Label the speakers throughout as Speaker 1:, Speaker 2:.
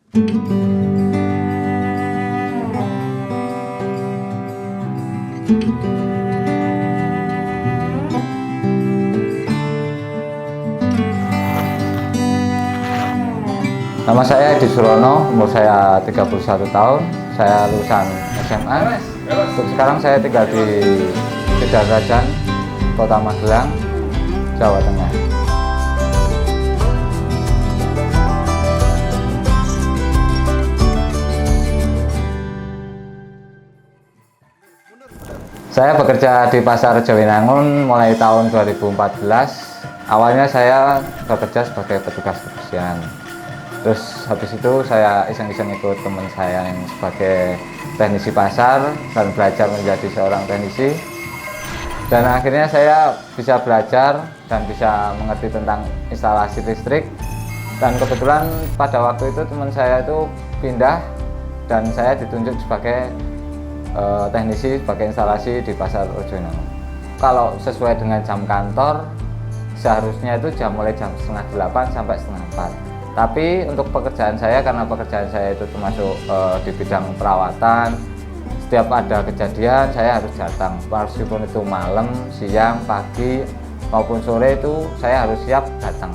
Speaker 1: Nama saya Edi Surono, umur saya 31 tahun, saya lulusan SMA. Untuk sekarang saya tinggal di Pedagrajan, Kota Magelang, Jawa Tengah. Saya bekerja di Pasar Jawinangun mulai tahun 2014. Awalnya saya bekerja sebagai petugas kebersihan. Terus habis itu saya iseng-iseng ikut teman saya yang sebagai teknisi pasar dan belajar menjadi seorang teknisi. Dan akhirnya saya bisa belajar dan bisa mengerti tentang instalasi listrik. Dan kebetulan pada waktu itu teman saya itu pindah dan saya ditunjuk sebagai teknisi sebagai instalasi di Pasar Jawinangun. Kalau sesuai dengan jam kantor, seharusnya itu mulai jam 7:30 sampai 7:30. Tapi untuk pekerjaan saya, karena pekerjaan saya itu termasuk di bidang perawatan, setiap ada kejadian saya harus datang. Meskipun itu malam, siang, pagi maupun sore itu saya harus siap datang.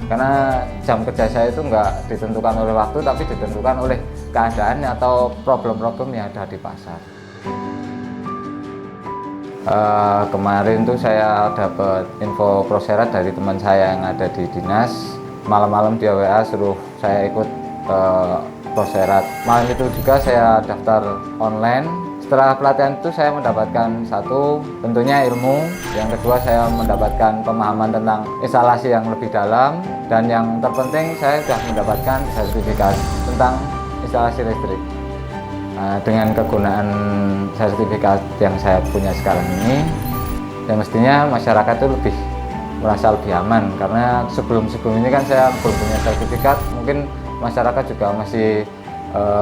Speaker 1: Karena jam kerja saya itu nggak ditentukan oleh waktu, tapi ditentukan oleh keadaan atau problem-problem yang ada di pasar. Kemarin tuh saya dapat info proserat dari teman saya yang ada di dinas. Malam-malam dia WA suruh saya ikut proserat. Malam itu juga saya daftar online. Setelah pelatihan itu saya mendapatkan satu, tentunya ilmu. Yang kedua saya mendapatkan pemahaman tentang instalasi yang lebih dalam. Dan yang terpenting saya sudah mendapatkan sertifikat tentang instalasi listrik. Dengan kegunaan sertifikat yang saya punya sekarang ini, ya mestinya masyarakat itu merasa lebih aman, karena sebelum ini kan saya belum punya sertifikat, mungkin masyarakat juga masih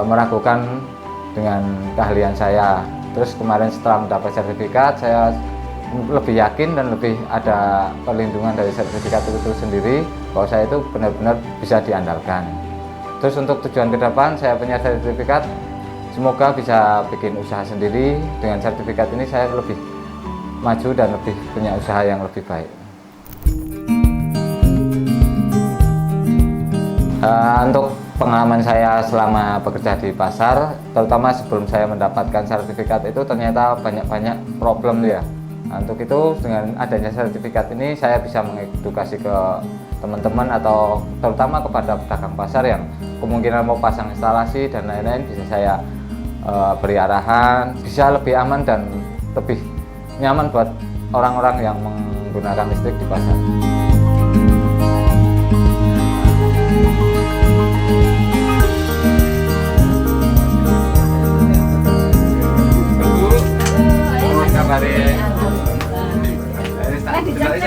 Speaker 1: meragukan dengan keahlian saya. Terus kemarin setelah mendapat sertifikat, saya lebih yakin dan lebih ada perlindungan dari sertifikat itu sendiri, bahwa saya itu benar-benar bisa diandalkan. Terus untuk tujuan ke depan, saya punya sertifikat, semoga bisa bikin usaha sendiri. Dengan sertifikat ini saya lebih maju dan lebih punya usaha yang lebih baik. Untuk pengalaman saya selama bekerja di pasar, terutama sebelum saya mendapatkan sertifikat itu ternyata banyak problem ya. Untuk itu dengan adanya sertifikat ini saya bisa mengedukasi ke teman-teman atau terutama kepada pedagang pasar yang kemungkinan mau pasang instalasi dan lain-lain, bisa saya beri arahan, bisa lebih aman dan lebih nyaman buat orang-orang yang menggunakan listrik di pasar.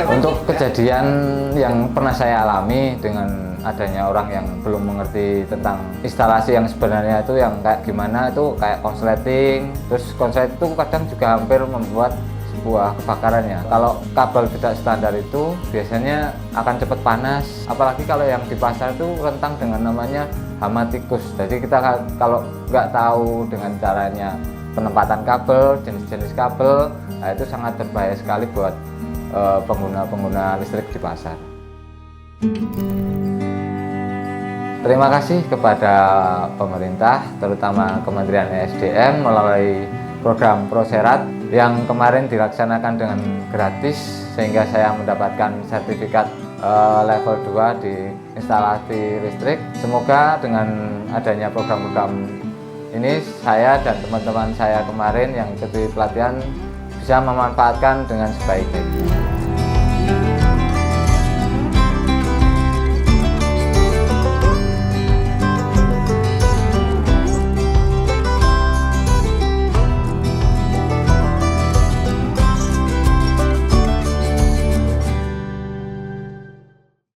Speaker 1: Untuk kejadian yang pernah saya alami dengan adanya orang yang belum mengerti tentang instalasi yang sebenarnya itu yang kayak gimana, itu kayak konsleting. Terus konslet itu kadang juga hampir membuat sebuah kebakaran ya. Kalau kabel tidak standar itu biasanya akan cepat panas, apalagi kalau yang di pasar itu rentang dengan namanya hama tikus. Jadi kita kalau nggak tahu dengan caranya penempatan kabel, jenis-jenis kabel, nah itu sangat berbahaya sekali buat pengguna listrik di pasar. Terima kasih kepada pemerintah, terutama Kementerian ESDM melalui program Proserat yang kemarin dilaksanakan dengan gratis, sehingga saya mendapatkan sertifikat level 2 di instalasi listrik. Semoga dengan adanya program-program ini saya dan teman-teman saya kemarin yang ikuti pelatihan bisa memanfaatkan dengan sebaik-baiknya.